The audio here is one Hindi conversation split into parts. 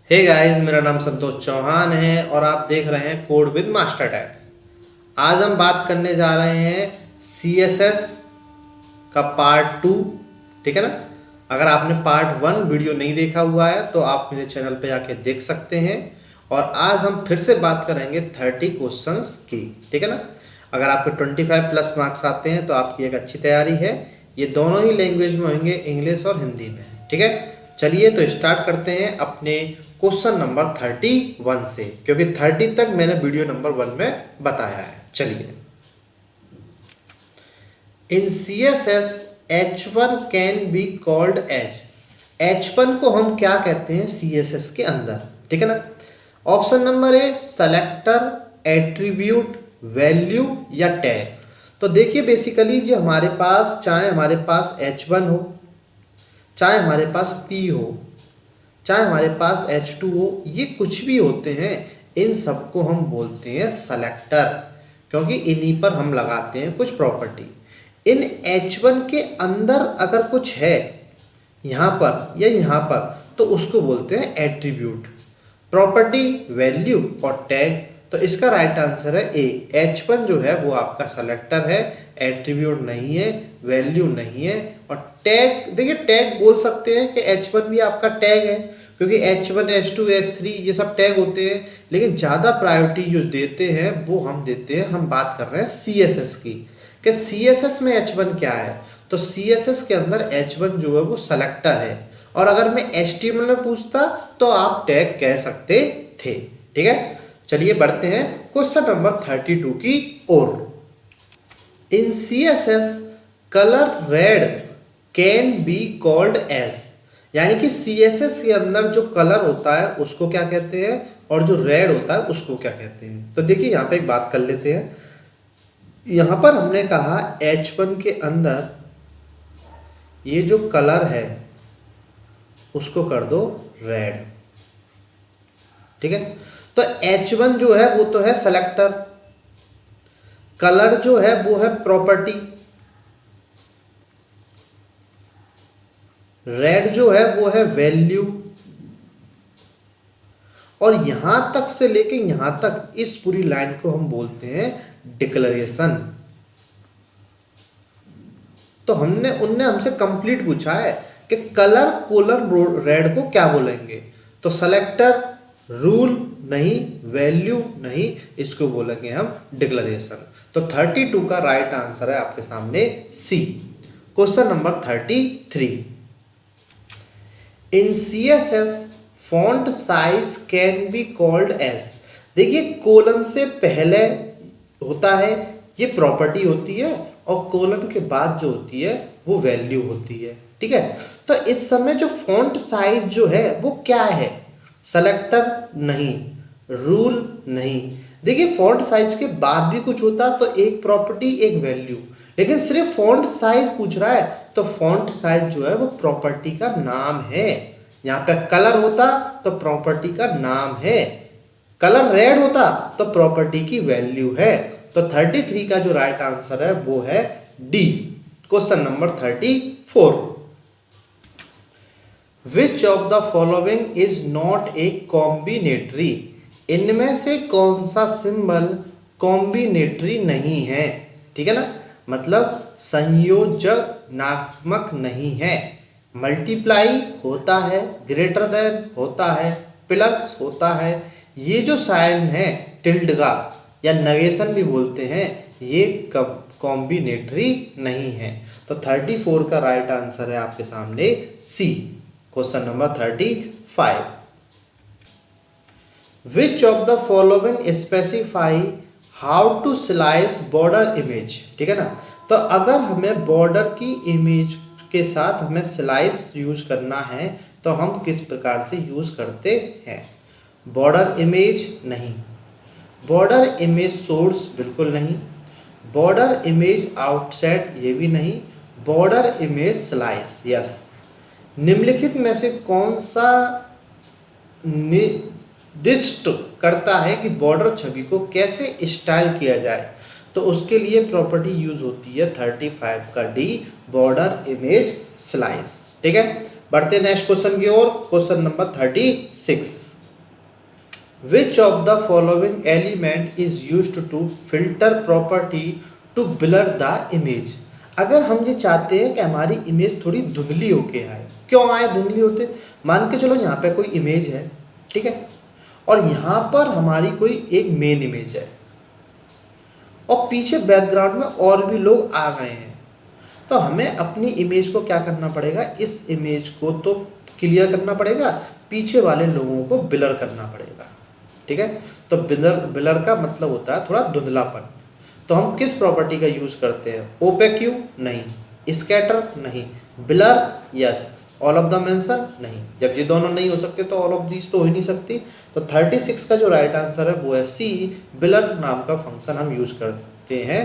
हे गाइस, मेरा नाम संतोष चौहान है और आप देख रहे हैं कोड विद मास्टर टैग। आज हम बात करने जा रहे हैं CSS का पार्ट 2। ठीक है ना। अगर आपने पार्ट 1 वीडियो नहीं देखा हुआ है तो आप मेरे चैनल पे जाके देख सकते हैं। और आज हम फिर से बात करेंगे 30 क्वेश्चंस की। ठीक है ना। अगर आपके 25 प्लस मार्क्स आते हैं तो आपकी एक अच्छी तैयारी है। ये दोनों ही लैंग्वेज में होंगे, इंग्लिश और हिंदी में। ठीक है, चलिए तो स्टार्ट करते हैं अपने क्वेश्चन नंबर 31 से, क्योंकि 30 तक मैंने वीडियो नंबर 1 में बताया है। चलिए, in CSS H1 can be called as. H1 को हम क्या कहते हैं CSS के अंदर? ठीक है ना। Option number A selector, attribute, value या टैग। तो देखिए, बेसिकली जो हमारे पास, चाहे हमारे पास H1 हो, चाहे हमारे पास P हो, चाहे हमारे पास H2 हो, ये कुछ भी होते हैं, इन सबको हम बोलते हैं सेलेक्टर, क्योंकि इन्हीं पर हम लगाते हैं कुछ प्रॉपर्टी। इन H1 के अंदर अगर कुछ है यहाँ पर या यहाँ पर, तो उसको बोलते हैं एट्रीब्यूट, प्रॉपर्टी, वैल्यू और टैग। तो इसका राइट आंसर है ए। H1 जो है वो आपका सेलेक्टर है, एट्रीब्यूट नहीं है, वैल्यू नहीं है और टैग। देखिए, टैग बोल सकते हैं कि H1 भी आपका टैग है, क्योंकि H1, H2, H3 ये सब टैग होते हैं। लेकिन ज़्यादा प्रायोरिटी जो देते हैं वो हम देते हैं, हम बात कर रहे हैं CSS की, कि CSS में H1 क्या है। तो CSS के अंदर H1 जो है वो सेलेक्टर है। और अगर मैं HTML में पूछता तो आप टैग कह सकते थे। ठीक है, चलिए बढ़ते हैं क्वेश्चन नंबर 32 की ओर। In CSS colour red can be called as. यानी कि CSS के अंदर जो कलर होता है उसको क्या कहते हैं और जो रेड होता है उसको क्या कहते हैं। तो देखिए, यहाँ पे एक बात कर लेते हैं। यहाँ पर हमने कहा H1 के अंदर ये जो कलर है उसको कर दो रेड। ठीक है, तो H1 जो है वो तो है सेलेक्टर, कलर जो है वो है प्रॉपर्टी, रेड जो है वो है वैल्यू, और यहां तक से लेके यहां तक इस पूरी लाइन को हम बोलते हैं डिक्लेरेशन। तो उनने हमसे कंप्लीट पूछा है कि कलर कोलन रेड को क्या बोलेंगे। तो सेलेक्टर, रूल नहीं, वैल्यू नहीं, इसको बोलेंगे हम डिक्लेरेशन। तो 32 का राइट आंसर है आपके सामने C. Question number 33। In CSS font size can be called as. देखिए, कोलन से पहले होता है ये प्रॉपर्टी होती है, और कोलन के बाद जो होती है वो वैल्यू होती है। ठीक है, तो इस समय जो फॉन्ट साइज जो है वो क्या है? सेलेक्टर नहीं, रूल नहीं। देखिए, फॉन्ट साइज के बाद भी कुछ होता तो एक प्रॉपर्टी एक वैल्यू, लेकिन सिर्फ फॉन्ट साइज पूछ रहा है तो फॉन्ट साइज जो है वो प्रॉपर्टी का नाम है। यहाँ पे कलर होता तो प्रॉपर्टी का नाम है, कलर रेड होता तो प्रॉपर्टी की वैल्यू है। तो 33 का जो राइट आंसर है वो है D. Question number 34। Which of the following is not a combinatory. इनमें से कौन सा सिंबल कॉम्बिनेटरी नहीं है? ठीक है ना, मतलब संयोजनात्मक नहीं है। मल्टीप्लाई होता है, ग्रेटर देन होता है, प्लस होता है। ये जो साइन है टिल्ड का या नगेशन भी बोलते हैं, ये कॉम्बिनेटरी नहीं है। तो 34 का राइट आंसर है आपके सामने C. Question number 35। Which of the following specify how to slice border image. ठीक है ना, तो अगर हमें बॉर्डर की इमेज के साथ हमें स्लाइस यूज करना है तो हम किस प्रकार से यूज करते हैं? बॉर्डर इमेज नहीं, बॉर्डर इमेज सोर्स बिल्कुल नहीं, बॉर्डर इमेज आउटसेट ये भी नहीं, बॉर्डर इमेज स्लाइस यस। निम्नलिखित में से कौन सा निर्दिष्ट करता है कि बॉर्डर छवि को कैसे स्टाइल किया जाए? तो उसके लिए प्रॉपर्टी यूज होती है 35 का डी, बॉर्डर इमेज स्लाइस। ठीक है, बढ़ते नेक्स्ट क्वेश्चन की ओर। Question number 36। Which of the following element is used to filter property to blur the image. अगर हम ये चाहते हैं कि हमारी इमेज थोड़ी धुंधली होके आए, क्यों आए धुंधली होते, मान के चलो यहाँ पे कोई इमेज है, ठीक है, और यहाँ पर हमारी कोई एक मेन इमेज है और पीछे बैकग्राउंड में और भी लोग आ गए हैं, तो हमें अपनी इमेज को क्या करना पड़ेगा, इस इमेज को तो क्लियर करना पड़ेगा, पीछे वाले लोगों को ब्लर करना पड़ेगा, ठीक है। तो ब्लर का मतलब होता है थोड़ा धुंधलापन। तो हम किस प्रॉपर्टी का यूज करते हैं, ओपेक्यू नहीं, स्कैटर नहीं, blur yes, all of the mention नहीं। जब ये दोनों नहीं हो सकते तो ऑल ऑफ दीज तो हो ही नहीं सकती। तो 36 का जो राइट आंसर है वो है सी, ब्लर नाम का फंक्शन हम यूज करते हैं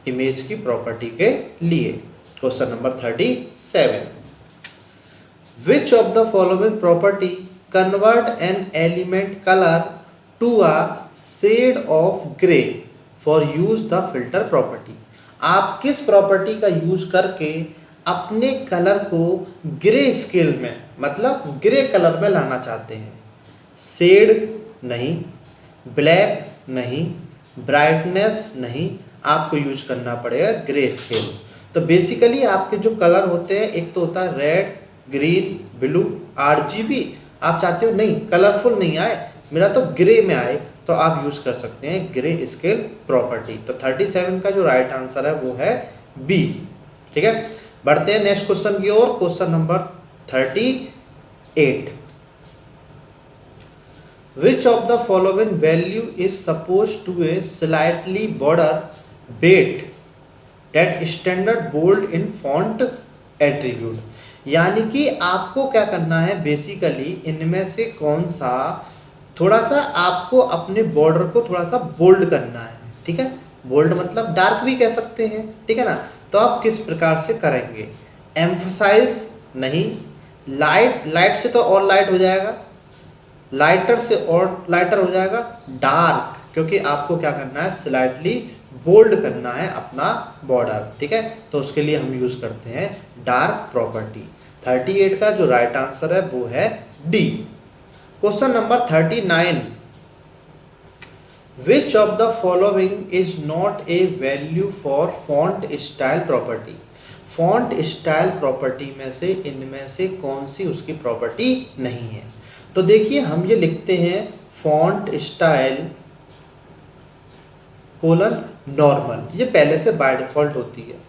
इमेज की प्रॉपर्टी के लिए। Question number 37, which of the following property convert an element colour to a shade of grey for use the filter property. आप किस प्रॉपर्टी का यूज करके अपने कलर को ग्रे स्केल में, मतलब ग्रे कलर में लाना चाहते हैं। शेड नहीं, ब्लैक नहीं, ब्राइटनेस नहीं, आपको यूज करना पड़ेगा ग्रे स्केल। तो बेसिकली आपके जो कलर होते हैं, एक तो होता है रेड, ग्रीन, ब्लू, RGB। आप चाहते हो नहीं कलरफुल नहीं आए, मेरा तो ग्रे में आए, तो आप यूज कर सकते हैं ग्रे स्केल प्रॉपर्टी। तो 37 का जो राइट आंसर है वो है बी, ठीक है। बढ़ते हैं नेक्स्ट क्वेश्चन की ओर। Question number 38, which of the following value is suppose to a slightly border bet that standard bold in font attribute. यानी कि आपको क्या करना है, बेसिकली इनमें से कौन सा थोड़ा सा आपको अपने बॉर्डर को थोड़ा सा बोल्ड करना है, ठीक है। बोल्ड मतलब डार्क भी कह सकते हैं, ठीक है ना। तो आप किस प्रकार से करेंगे, एम्फसाइज नहीं, लाइट से तो और लाइट हो जाएगा, लाइटर से और लाइटर हो जाएगा, डार्क, क्योंकि आपको क्या करना है, स्लाइटली बोल्ड करना है अपना बॉर्डर, ठीक है। तो उसके लिए हम यूज करते हैं डार्क प्रॉपर्टी। 38 का जो राइट आंसर है वो है D. Question number 39, which of the following is not A value for font style property. Font style property में से इनमें से कौन सी उसकी प्रॉपर्टी नहीं है। तो देखिए हम ये लिखते हैं फॉन्ट स्टाइल कोलन नॉर्मल, ये पहले से बाय डिफॉल्ट होती है।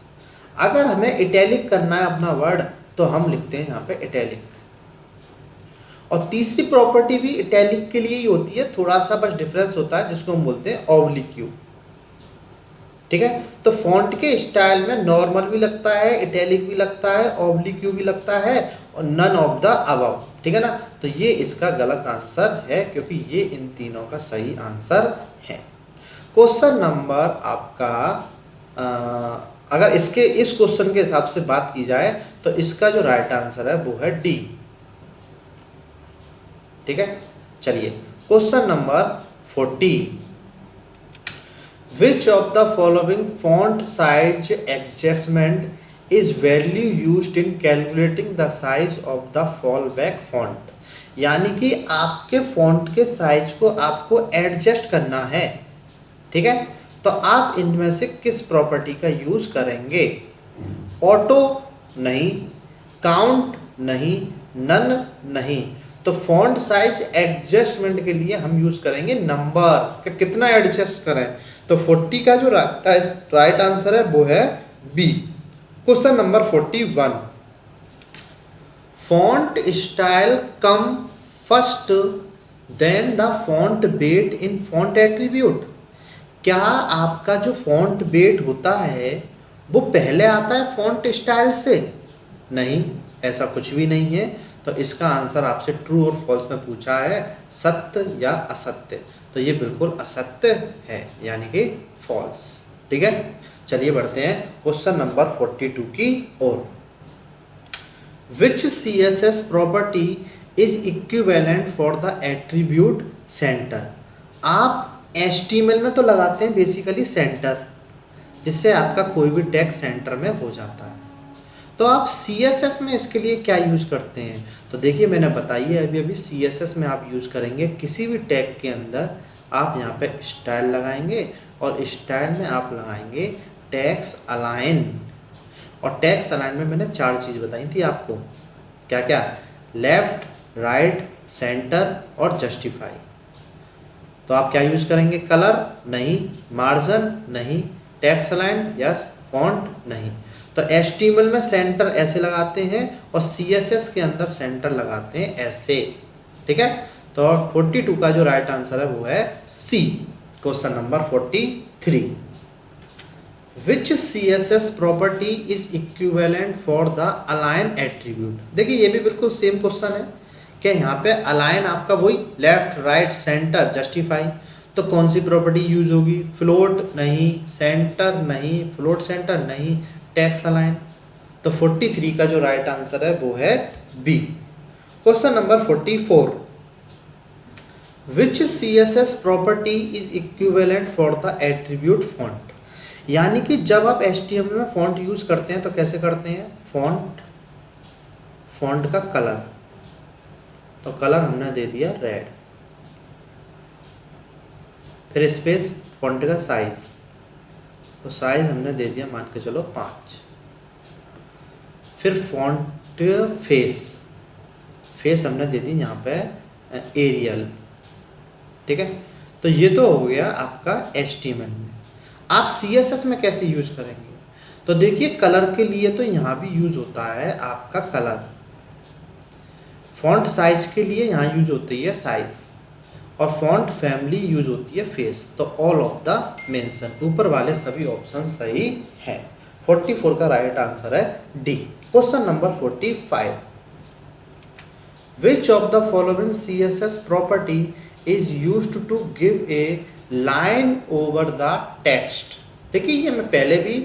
अगर हमें इटैलिक करना है अपना वर्ड तो हम लिखते हैं यहाँ पे इटैलिक। और तीसरी प्रॉपर्टी भी इटैलिक के लिए ही होती है, थोड़ा सा बस डिफरेंस होता है जिसको हम बोलते हैं ऑब्लिक्यू, ठीक है। तो फॉन्ट के स्टाइल में नॉर्मल भी लगता है, इटैलिक भी लगता है, ऑब्लिक्यू भी लगता है और नन ऑफ द अबव, ठीक है ना। तो ये इसका गलत आंसर है क्योंकि ये इन तीनों का सही आंसर है। क्वेश्चन नंबर आपका अगर इसके इस क्वेश्चन के हिसाब से बात की जाए तो इसका जो राइट आंसर है वो है डी, ठीक है। चलिए question number 40, which of the following font size adjustment is value used in calculating the size of the fall back font. यानी कि आपके फॉन्ट के साइज को आपको एडजस्ट करना है, ठीक है। तो आप इनमें से किस प्रॉपर्टी का यूज करेंगे, ऑटो नहीं, काउंट नहीं, नन नहीं। तो फॉन्ट साइज एडजस्टमेंट के लिए हम यूज करेंगे नंबर, कितना एडजस्ट करें। तो 40 का जो राइट आंसर है वो है B. Question number 41, font style come first then the font weight in font attribute. क्या आपका जो फॉन्ट वेट होता है वो पहले आता है फॉन्ट स्टाइल से? नहीं, ऐसा कुछ भी नहीं है। तो इसका आंसर आपसे ट्रू और फॉल्स में पूछा है, सत्य या असत्य। तो ये बिल्कुल असत्य है, यानी कि फॉल्स, ठीक है। चलिए बढ़ते हैं क्वेश्चन नंबर 42 की ओर। विच CSS property is equivalent for the attribute centre. आप HTML में तो लगाते हैं बेसिकली सेंटर, जिससे आपका कोई भी टैग सेंटर में हो जाता है। तो आप CSS में इसके लिए क्या यूज़ करते हैं? तो देखिए मैंने बताई है अभी CSS में आप यूज़ करेंगे किसी भी टैग के अंदर आप यहाँ पे स्टाइल लगाएंगे और स्टाइल में आप लगाएंगे टैग्स अलाइन। और टैग्स अलाइन में मैंने 4 चीज़ बताई थी आपको, क्या क्या? लेफ्ट, राइट, सेंटर और जस्टिफाई। तो आप क्या यूज़ करेंगे? कलर नहीं, मार्जिन नहीं, टैग्स अलाइन यस, फॉन्ट नहीं। तो HTML में सेंटर ऐसे लगाते हैं और CSS के अंदर सेंटर लगाते हैं ऐसे, ठीक है। तो 42 का जो राइट आंसर है वो है C, question number 43। Which CSS property is equivalent for the align attribute? देखिए ये भी बिल्कुल सेम क्वेश्चन है कि यहाँ पे अलाइन आपका वही लेफ्ट, राइट, सेंटर, जस्टिफाई। तो कौन सी प्रॉपर्टी यूज होगी? फ्लोट नहीं, सेंटर नहीं, फ्लोट सेंटर नहीं, टैग्स अलाइन। तो 43 का जो राइट आंसर है वो है B. Question number 44, which CSS property is equivalent for the attribute font? यानी कि जब आप HTML में फॉन्ट यूज करते हैं तो कैसे करते हैं? फॉन्ट का कलर, तो कलर हमने दे दिया रेड, फिर स्पेस, फॉन्ट का साइज, तो साइज हमने दे दिया मान के चलो 5, फिर फॉन्ट फेस हमने दे दी यहाँ पे एरियल, ठीक है। तो ये तो हो गया आपका HTML में। आप CSS में कैसे यूज करेंगे? तो देखिए कलर के लिए तो यहाँ भी यूज होता है आपका कलर, फॉन्ट साइज के लिए यहाँ यूज होती है साइज, और फॉन्ट फैमिली यूज होती है फेस। तो ऑल ऑफ द मेंशन, ऊपर वाले सभी ऑप्शन सही है। 44 का राइट आंसर है D. Question number 45, which of the following CSS property is used to give a line over the text? देखिए ये मैं पहले भी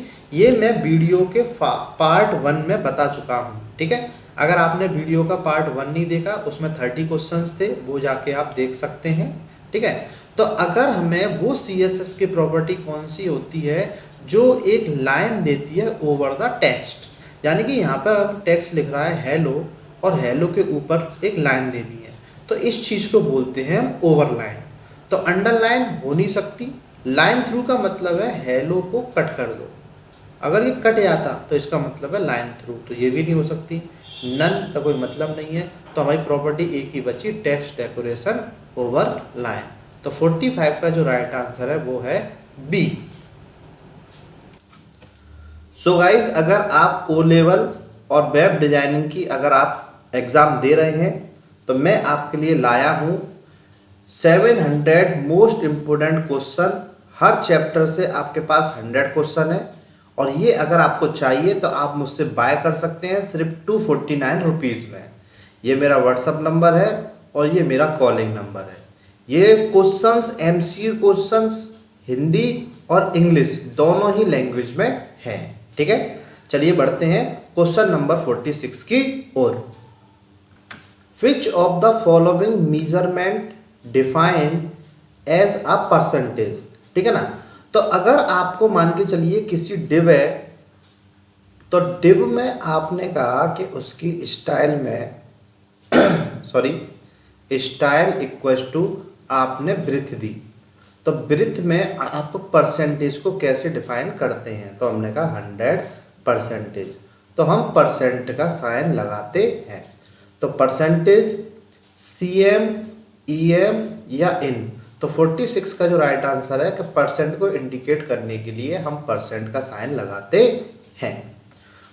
मैं वीडियो के पार्ट 1 में बता चुका हूँ, ठीक है। अगर आपने वीडियो का पार्ट 1 नहीं देखा, उसमें 30 क्वेश्चंस थे, वो जाके आप देख सकते हैं, ठीक है। तो अगर हमें वो CSS की प्रॉपर्टी कौन सी होती है जो एक लाइन देती है ओवर द टेक्स्ट, यानी कि यहाँ पर टेक्स्ट लिख रहा है हेलो और हेलो के ऊपर एक लाइन दे दी है, तो इस चीज़ को बोलते हैं हम ओवरलाइन। तो अंडरलाइन हो नहीं सकती, लाइन थ्रू का मतलब है हेलो को कट कर दो, अगर ये कट जाता तो इसका मतलब है लाइन थ्रू, तो ये भी नहीं हो सकती। नन का कोई मतलब नहीं है, तो हमारी प्रॉपर्टी एक ही बची, टेक्स्ट डेकोरेशन ओवर लाइन। तो 45 का जो राइट आंसर है वो है बी। सो गाइज, अगर आप O लेवल और वेब डिजाइनिंग की अगर आप एग्जाम दे रहे हैं तो मैं आपके लिए लाया हूँ 700 मोस्ट इम्पोर्टेंट क्वेश्चन। हर चैप्टर से आपके पास 100 क्वेश्चन है, और ये अगर आपको चाहिए तो आप मुझसे बाय कर सकते हैं सिर्फ 249 रुपीज़ में। ये मेरा व्हाट्सअप नंबर है और ये मेरा कॉलिंग नंबर है। ये क्वेश्चंस MCQ क्वेश्चंस हिंदी और इंग्लिश दोनों ही लैंग्वेज में हैं, ठीक है। चलिए बढ़ते हैं क्वेश्चन नंबर 46 की ओर। Which of the following measurement defined as a percentage, ठीक है ना। तो अगर आपको मान के चलिए किसी डिव है, तो डिव में आपने कहा कि उसकी स्टाइल में स्टाइल इक्वल्स टू आपने ब्रीथ दी, तो ब्रीथ में आप परसेंटेज को कैसे डिफाइन करते हैं? तो हमने कहा 100%, तो हम परसेंट का साइन लगाते हैं। तो परसेंटेज CM, EM या इन, तो 46 का जो राइट आंसर है कि परसेंट को इंडिकेट करने के लिए हम परसेंट का साइन लगाते हैं।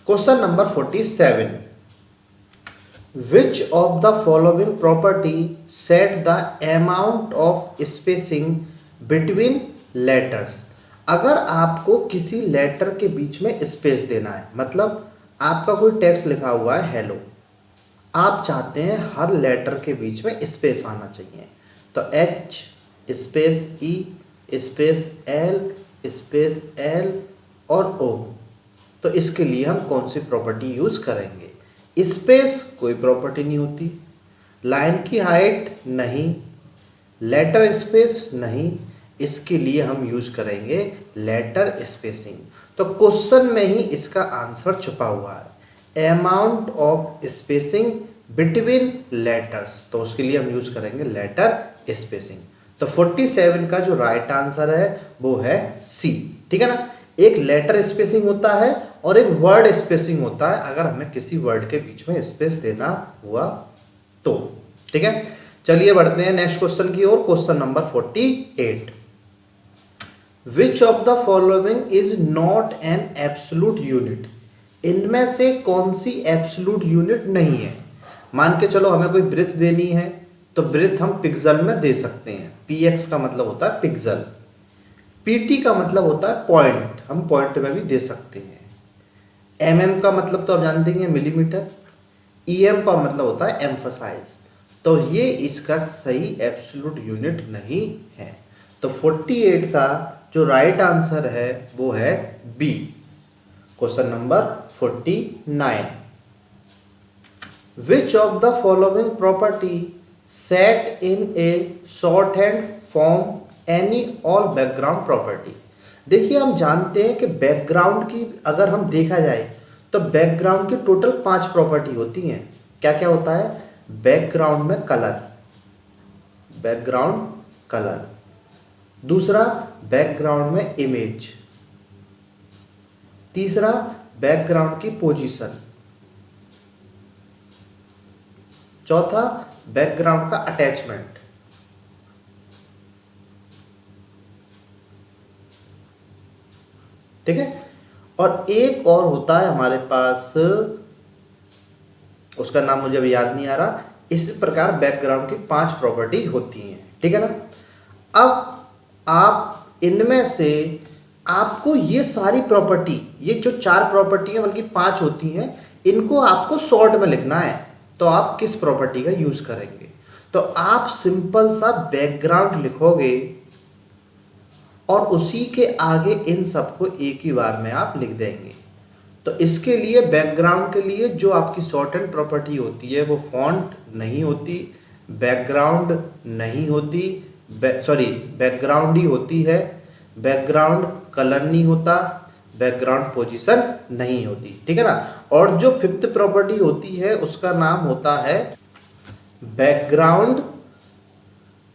Question number 47, which of the following property set the amount of spacing between letters? अगर आपको किसी लेटर के बीच में स्पेस देना है, मतलब आपका कोई टेक्स्ट लिखा हुआ है हेलो, आप चाहते हैं हर लेटर के बीच में स्पेस आना चाहिए, तो H space E space L space L और O, तो इसके लिए हम कौन सी प्रॉपर्टी यूज करेंगे? स्पेस कोई प्रॉपर्टी नहीं होती, लाइन की हाइट नहीं, लेटर स्पेस नहीं, इसके लिए हम यूज करेंगे लेटर स्पेसिंग। तो क्वेश्चन में ही इसका आंसर छुपा हुआ है। Amount of spacing between letters, तो उसके लिए हम यूज करेंगे लेटर स्पेसिंग। तो 47 का जो राइट आंसर है वो है सी। ठीक है ना, एक लेटर स्पेसिंग होता है और एक वर्ड स्पेसिंग होता है अगर हमें किसी वर्ड के बीच में स्पेस देना हुआ तो। ठीक है, चलिए बढ़ते हैं नेक्स्ट क्वेश्चन की ओर। Question number 48, which of the following is not an absolute unit, इनमें से कौन सी एब्सोल्यूट यूनिट नहीं है। मान के चलो हमें कोई ब्रेथ देनी है तो ब्रेथ हम पिक्सल में दे सकते हैं, px का मतलब होता है पिक्सल, pt का मतलब होता है पॉइंट, हम पॉइंट में भी दे सकते हैं, mm का मतलब तो आप जानते हैं मिलीमीटर, em का मतलब होता है एम्फसाइज। तो ये इसका सही एब्सोल्यूट यूनिट नहीं है। तो 48 का जो राइट आंसर है वो है B. Question number 49, which of the following property set in a short hand form any all background property. देखिए हम जानते हैं कि बैकग्राउंड की अगर हम देखा जाए तो बैकग्राउंड की टोटल 5 प्रॉपर्टी होती हैं। क्या क्या होता है, बैकग्राउंड में कलर, बैकग्राउंड कलर, दूसरा बैकग्राउंड में इमेज, तीसरा बैकग्राउंड की पोजीशन, चौथा बैकग्राउंड का अटैचमेंट, ठीक है, और एक और होता है हमारे पास, उसका नाम मुझे अभी याद नहीं आ रहा। इस प्रकार बैकग्राउंड की 5 प्रॉपर्टी होती हैं। ठीक है ना, अब आप इनमें से आपको ये सारी प्रॉपर्टी, ये जो 4 प्रॉपर्टी है बल्कि 5 होती हैं, इनको आपको शॉर्ट में लिखना है। तो आप किस प्रॉपर्टी का यूज करेंगे, तो आप सिंपल सा बैकग्राउंड लिखोगे और उसी के आगे इन सबको एक ही बार में आप लिख देंगे। तो इसके लिए बैकग्राउंड के लिए जो आपकी शॉर्ट हैंड प्रॉपर्टी होती है वो फॉन्ट नहीं होती, बैकग्राउंड नहीं होती, सॉरी बैकग्राउंड ही होती है, बैकग्राउंड कलर नहीं होता, बैकग्राउंड पोजीशन नहीं होती। ठीक है ना, और जो 5th प्रॉपर्टी होती है उसका नाम होता है बैकग्राउंड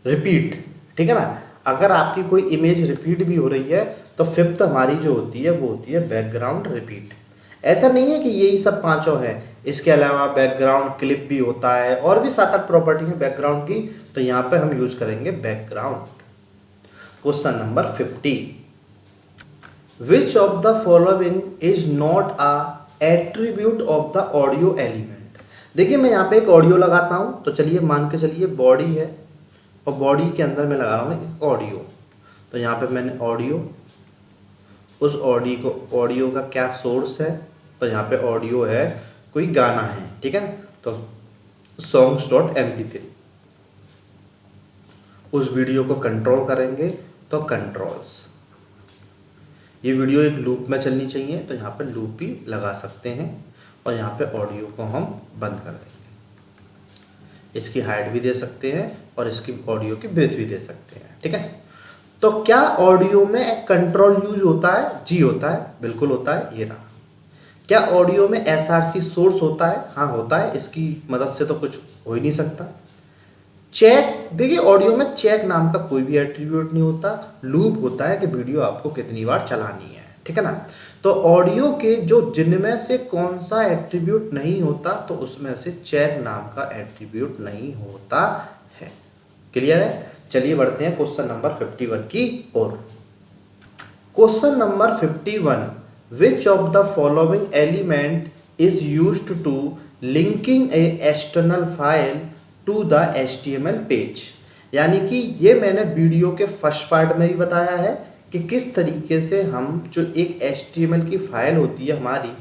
रिपीट। ठीक है ना, अगर आपकी कोई इमेज रिपीट भी हो रही है तो 5th हमारी जो होती है वो होती है बैकग्राउंड रिपीट। ऐसा नहीं है कि यही सब 5 है, इसके अलावा बैकग्राउंड क्लिप भी होता है और भी 7-8 प्रॉपर्टी है बैकग्राउंड की। तो यहाँ पे हम यूज करेंगे background. Question number 50, which of the following is not a attribute of the audio element. देखिए मैं यहाँ पे एक ऑडियो लगाता हूँ, तो चलिए मान के चलिए बॉडी है और बॉडी के अंदर मैं लगा रहा हूँ एक ऑडियो। तो यहाँ पे मैंने ऑडियो, उस ऑडियो का क्या सोर्स है, तो यहाँ पे ऑडियो है कोई गाना है। ठीक है ना, तो songs.mp3, उस वीडियो को कंट्रोल करेंगे तो कंट्रोल्स, ये वीडियो एक लूप में चलनी चाहिए तो यहाँ पे लूप भी लगा सकते हैं और यहाँ पे ऑडियो को हम बंद कर देंगे। इसकी हाइट भी दे सकते हैं और इसकी ऑडियो की ब्रेथ भी दे सकते हैं। ठीक है, तो क्या ऑडियो में एक कंट्रोल यूज होता है, जी होता है, बिल्कुल होता है, ये रहा। क्या ऑडियो में SRC सोर्स होता है, हाँ होता है, इसकी मदद से तो कुछ हो ही नहीं सकता। चेक, देखिए ऑडियो में चेक नाम का कोई भी एट्रीब्यूट नहीं होता, लूप होता है कि वीडियो आपको कितनी बार चलानी है। ठीक है ना, तो ऑडियो के जो जिनमें से कौन सा एट्रीब्यूट नहीं होता, तो उसमें से चेक नाम का एट्रीब्यूट नहीं होता है। क्लियर है, चलिए बढ़ते हैं क्वेश्चन नंबर 51 की ओर। Question number 51, which of the following element is used to linking a external file to the HTML page. यानी कि ये मैंने वीडियो के फर्स्ट पार्ट में ही बताया है कि किस तरीके से हम जो एक HTML की फाइल होती है हमारी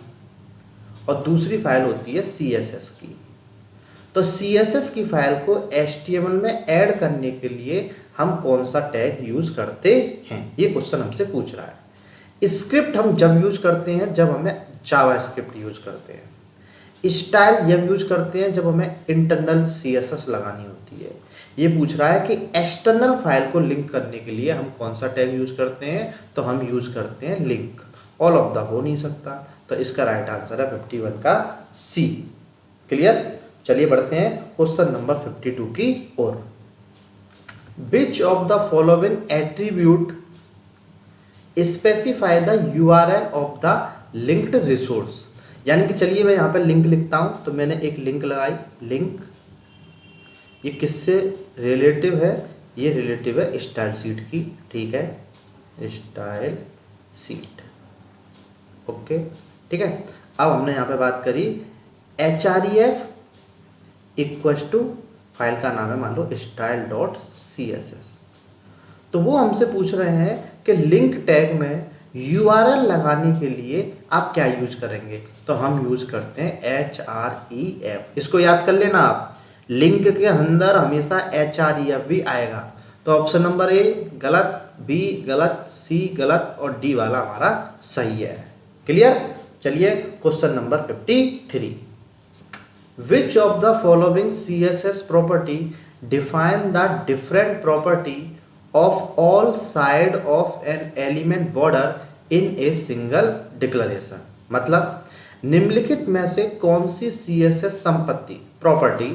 और दूसरी फाइल होती है CSS की, तो CSS की फाइल को HTML में ऐड करने के लिए हम कौन सा टैग यूज करते हैं, ये क्वेश्चन हमसे पूछ रहा है। स्क्रिप्ट हम जब यूज करते हैं जब हमें जावास्क्रिप्ट यूज करते हैं, स्टाइल जब यूज करते हैं जब हमें इंटरनल CSS लगानी होती है। ये पूछ रहा है कि एक्सटर्नल फाइल को लिंक करने के लिए हम कौन सा टैग यूज करते हैं, तो हम यूज करते हैं लिंक। ऑल ऑफ द हो नहीं सकता, तो इसका राइट आंसर है 51 का सी। क्लियर? चलिए बढ़ते हैं क्वेश्चन नंबर 52 की ओर। Which of the following attribute specify the URL of the linked resource. यानी कि चलिए मैं यहाँ पर लिंक लिखता हूँ, तो मैंने एक लिंक लगाई, लिंक ये किससे रिलेटिव है? ये रिलेटिव है स्टाइल सीट की, ठीक है, स्टाइल सीट, ओके, ठीक है। अब हमने यहाँ पे बात करी href इक्वल्स टू, फाइल का नाम है मान लो style.css, तो वो हमसे पूछ रहे हैं कि लिंक टैग में URL लगाने के लिए आप क्या यूज करेंगे, तो हम यूज करते हैं href। इसको याद कर लेना आप, लिंक के अंदर हमेशा href भी आएगा। तो ऑप्शन नंबर ए गलत, बी गलत, सी गलत और डी वाला हमारा सही है। क्लियर? चलिए question number 53। Which of the following CSS property define the different property of all side of an element border in a single declaration. मतलब निम्नलिखित में से कौन सी CSS संपत्ति प्रॉपर्टी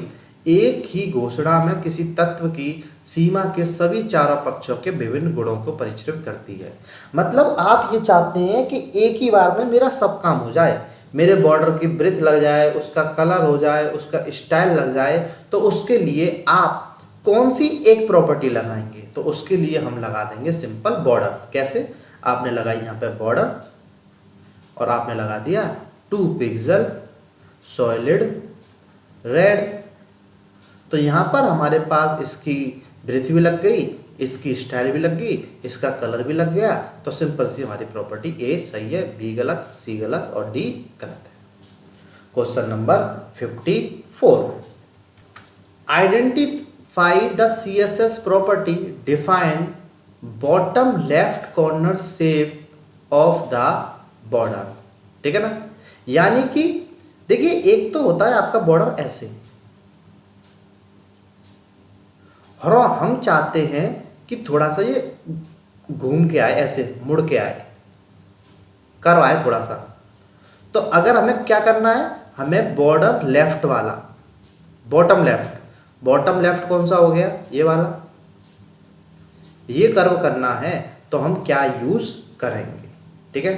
एक ही घोषणा में किसी तत्व की सीमा के सभी चारों पक्षों के विभिन्न गुणों को परिष्कृत करती है। मतलब आप ये चाहते हैं कि एक ही बार में मेरा सब काम हो जाए, मेरे बॉर्डर की ब्रेथ लग जाए, उसका कलर हो जाए, उसका स्टाइल लग जाए, तो उसके लिए आप कौन सी एक प्रॉपर्टी लगाएंगे? तो उसके लिए हम लगा देंगे सिंपल बॉर्डर। कैसे? आपने लगाई यहाँ पे बॉर्डर और आपने लगा दिया 2 पिक्सल सॉलिड रेड, तो यहाँ पर हमारे पास इसकी ब्रेथ भी लग गई, इसकी स्टाइल भी लग गई, इसका कलर भी लग गया, तो सिंपल सी हमारी प्रॉपर्टी ए सही है, बी गलत, सी गलत और डी गलत है। Question number 54। Identify the CSS property define bottom left corner shape of the border. ठीक है ना? यानी कि देखिए एक तो होता है आपका बॉर्डर ऐसे, और हम चाहते हैं कि थोड़ा सा ये घूम के आए, ऐसे मुड़ के आए, कर्व आए थोड़ा सा। तो अगर हमें क्या करना है, हमें बॉर्डर लेफ्ट वाला, बॉटम लेफ्ट कौन सा हो गया? ये वाला, ये कर्व करना है तो हम क्या यूज करेंगे? ठीक है,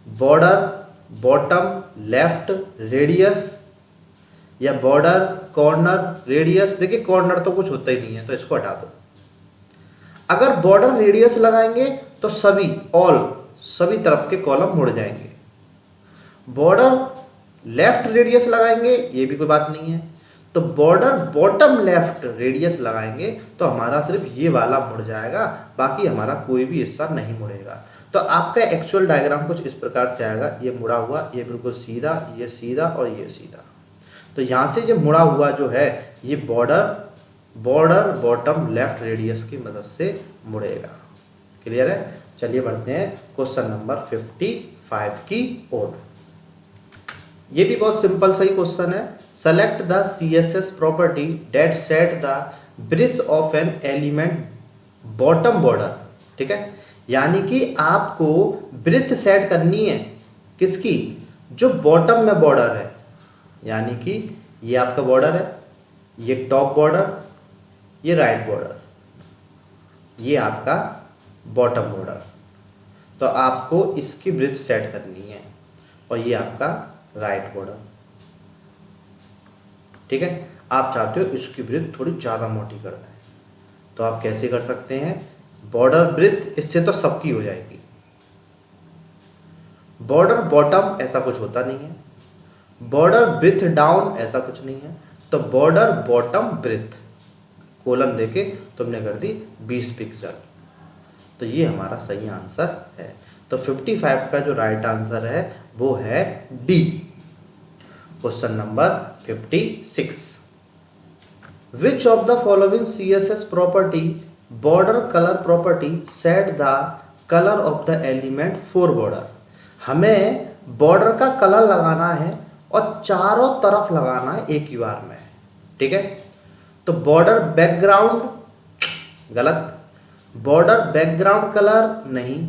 बॉर्डर बॉटम लेफ्ट रेडियस या बॉर्डर कॉर्नर रेडियस। देखिए कॉर्नर तो कुछ होता ही नहीं है, तो इसको हटा दो। अगर बॉर्डर रेडियस लगाएंगे तो सभी तरफ के कॉलम मुड़ जाएंगे। बॉर्डर लेफ्ट रेडियस लगाएंगे, ये भी कोई बात नहीं है। तो बॉर्डर बॉटम लेफ्ट रेडियस लगाएंगे तो हमारा सिर्फ ये वाला मुड़ जाएगा, बाकी हमारा कोई भी हिस्सा नहीं मुड़ेगा। तो आपका एक्चुअल डायग्राम कुछ इस प्रकार से आएगा, ये मुड़ा हुआ, ये बिल्कुल सीधा, ये सीधा और ये सीधा। तो यहाँ से जो मुड़ा हुआ जो है ये बॉर्डर बॉटम लेफ्ट रेडियस की मदद से मुड़ेगा। क्लियर है? चलिए बढ़ते हैं क्वेश्चन नंबर 55 की ओर। ये भी बहुत सिंपल सही क्वेश्चन है। Select the CSS property that set the breadth of an element bottom border. ठीक है, यानी कि आपको ब्रेथ सेट करनी है किसकी? जो बॉटम में बॉर्डर है। यानी कि ये आपका बॉर्डर है, ये टॉप बॉर्डर, ये राइट बॉर्डर, ये आपका बॉटम बॉर्डर। तो आपको इसकी ब्रेथ सेट करनी है और ये आपका राइट बॉर्डर। ठीक है, आप चाहते हो इसकी ब्रेथ थोड़ी ज़्यादा मोटी कर दें, तो आप कैसे कर सकते हैं? बॉर्डर ब्रेथ इससे तो सबकी हो जाएगी। बॉर्डर बॉटम ऐसा कुछ होता नहीं है, बॉर्डर ब्रेथ डाउन ऐसा कुछ नहीं है। तो बॉर्डर बॉटम ब्रेथ कोलन देके तुमने कर दी 20 पिक्सल, तो ये हमारा सही आंसर है। तो 55 का जो राइट आंसर है वो है D. Question number 56। Which of the following CSS property border colour property set the colour of the element for border. हमें बॉर्डर का कलर लगाना है और चारों तरफ लगाना है एक ही बार में। ठीक है, तो बॉर्डर बैकग्राउंड गलत, बॉर्डर बैकग्राउंड कलर नहीं,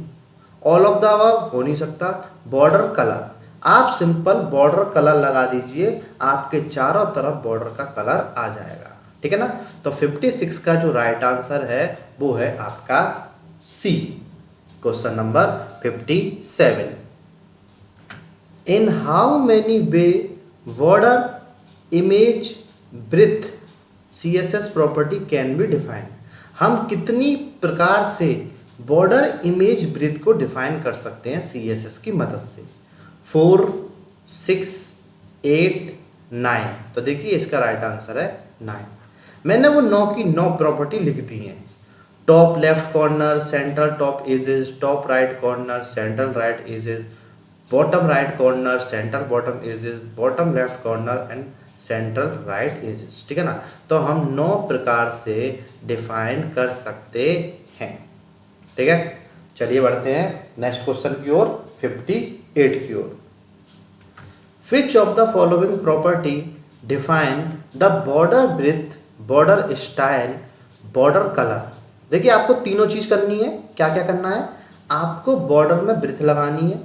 ऑल ऑफ द अबव हो नहीं सकता, बॉर्डर कलर, आप सिंपल बॉर्डर कलर लगा दीजिए, आपके चारों तरफ बॉर्डर का कलर आ जाएगा, ठीक है ना। तो 56 का जो राइट आंसर है वो है आपका C, question number 57। In how many way border image breadth CSS property can be define, हम कितनी प्रकार से बॉर्डर इमेज ब्रेथ को डिफाइन कर सकते हैं CSS की मदद से। 4, 6, 8, 9, तो देखिए इसका राइट आंसर है 9। मैंने वो 9 की 9 प्रॉपर्टी लिख दी हैं, top left corner, central top edges, top right corner, central right edges, bottom right corner, centre bottom edges, bottom left corner and central right edges, ठीक है ना। तो हम 9 प्रकार से डिफाइन कर सकते हैं, ठीक है। चलिए बढ़ते हैं नेक्स्ट क्वेश्चन की ओर, 58 की ओर। Which of the following property define the border breadth, border style, border color। देखिए आपको तीनों चीज करनी है, क्या क्या करना है, आपको बॉर्डर में ब्रेथ लगानी है,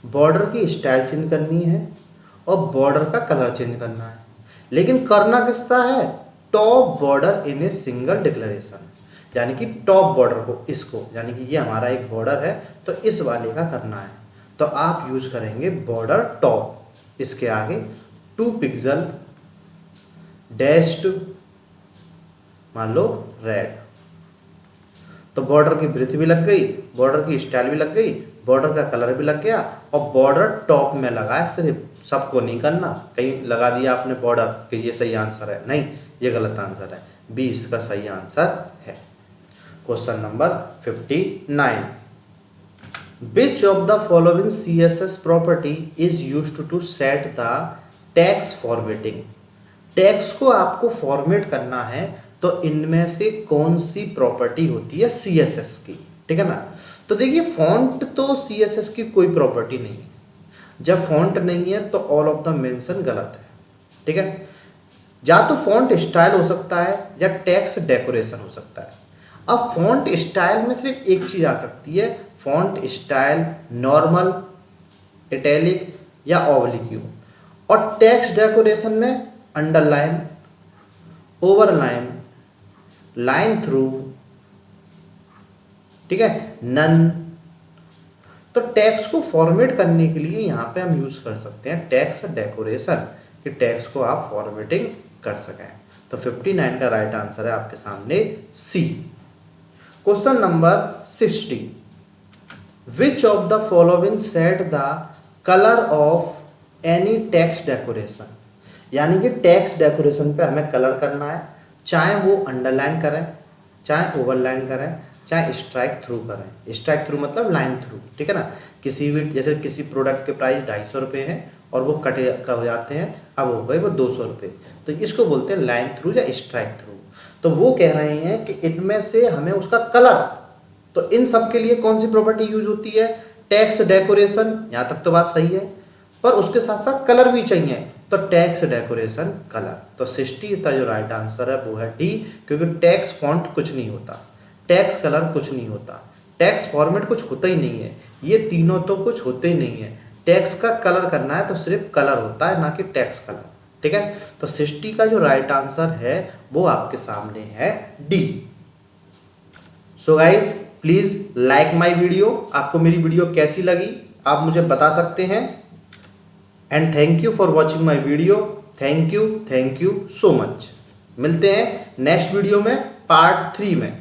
बॉर्डर की स्टाइल चेंज करनी है और बॉर्डर का कलर चेंज करना है। लेकिन करना किसका है, top border in a single declaration, यानी कि टॉप बॉर्डर को, इसको, यानी कि ये हमारा एक बॉर्डर है तो इस वाले का करना है। तो आप यूज करेंगे बॉर्डर टॉप, इसके आगे 2 पिक्सल डैश्ड मान लो रेड, तो बॉर्डर की ब्रेथ भी लग गई, बॉर्डर की स्टाइल भी लग गई, बॉर्डर का कलर भी लग गया और बॉर्डर टॉप में लगा है, सिर्फ सबको नहीं करना, कहीं लगा दिया आपने बॉर्डर कि ये सही आंसर है, नहीं, ये गलत आंसर है, बी इसका सही आंसर है। Question number 59। Which of the following CSS property is used to set the text formatting। Text को आपको फॉर्मेट करना है तो इनमें से कौन सी प्रॉपर्टी होती है CSS की, ठीक है ना। तो देखिए फॉन्ट तो CSS की कोई प्रॉपर्टी नहीं है, जब फॉन्ट नहीं है तो ऑल ऑफ द मेंशन गलत है, ठीक है। या तो फॉन्ट स्टाइल हो सकता है या टेक्स्ट डेकोरेशन हो सकता है। अब फॉन्ट स्टाइल में सिर्फ एक चीज आ सकती है, फॉन्ट स्टाइल नॉर्मल, इटैलिक या ऑब्लिक्यू, और टेक्स्ट डेकोरेशन में अंडरलाइन, ओवरलाइन, लाइन थ्रू, ठीक है, नन। तो टेक्स्ट को फॉर्मेट करने के लिए यहां पे हम यूज कर सकते हैं टेक्स्ट डेकोरेशन, कि टेक्स्ट को आप फॉर्मेटिंग कर सकें। तो 59 का राइट आंसर है आपके सामने C. Question number 60। Which of the following set the colour of any text decoration, यानी कि टेक्स्ट डेकोरेशन पे हमें कलर करना है, चाहे वो अंडरलाइन करें, चाहे ओवरलाइन करें, चाहे स्ट्राइक थ्रू करें। स्ट्राइक थ्रू मतलब लाइन थ्रू, ठीक है ना। किसी भी, जैसे किसी प्रोडक्ट के प्राइस 250 रुपये हैं और वो कटे हो जाते हैं, अब हो गए वो 200 रुपये, तो इसको बोलते हैं लाइन थ्रू या स्ट्राइक थ्रू। तो वो कह रहे हैं कि इनमें से हमें उसका कलर, तो इन सब के लिए कौन सी प्रॉपर्टी यूज होती है, टेक्स्ट डेकोरेशन, यहाँ तक तो बात सही है, पर उसके साथ साथ कलर भी चाहिए, तो टेक्स्ट डेकोरेशन कलर। तो 60 का जो राइट आंसर है वो है डी, क्योंकि टेक्स्ट फॉन्ट कुछ नहीं होता, टेक्स्ट कलर कुछ नहीं होता, टेक्स्ट फॉर्मेट कुछ होता ही नहीं है, ये तीनों तो कुछ होते ही नहीं है। टेक्स्ट का कलर करना है तो सिर्फ कलर होता है, ना कि टेक्स्ट कलर, ठीक है। तो 60 का जो राइट आंसर है वो आपके सामने है D. So guys please like my video, आपको मेरी वीडियो कैसी लगी आप मुझे बता सकते हैं। And thank you for watching my video, thank you so much. मिलते हैं नेक्स्ट वीडियो में पार्ट 3 में।